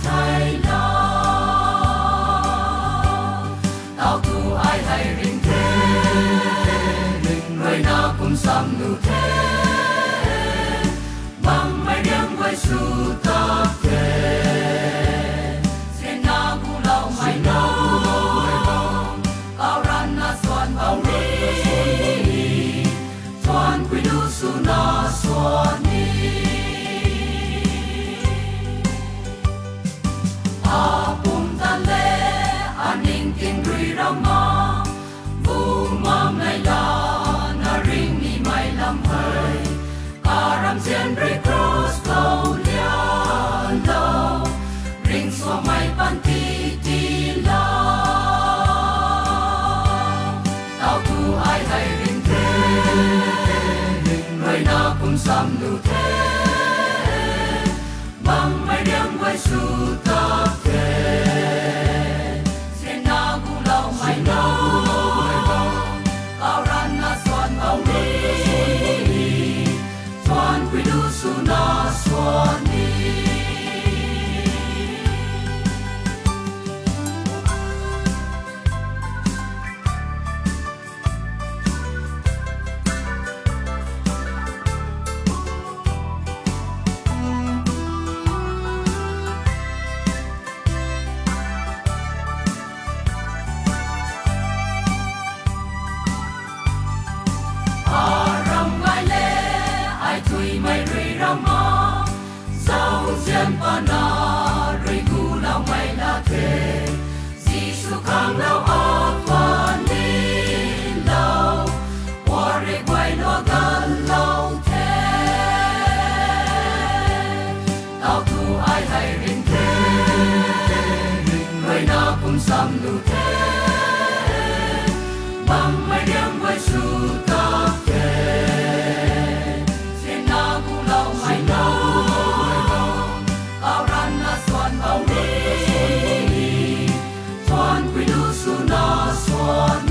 thay lo tao tu ai hay rình thế người nào cũng sắm nụ thế bằng mai đêm quay su tập thế xin na bu lâu mai lâu cao ran na xuân bao ni toàn quy du su na xuân ni apum tan le aning tin rui rama vu mam nay la na ring ni mai lam hơi karam chen re cross lâu lia lâu ring so mai pan ti ti la tao tu ai hay ring thế người nào cũng sắm nụ thế bằng mai đêm quay su tập thế xin na gu lâu mai lâu cao ran na xuân bao ni toàn quy du su na xuân ni pana rơi gu lao mai la thế Giêsu khang lao apa ni lao qua re quay lo gan lao thế tao tu ai hay rình thế người nào cũng sắm nụ thế bằng mai đêm quay su tập thế xin na gu lao mai lâu bao ni toàn quy du su na xuân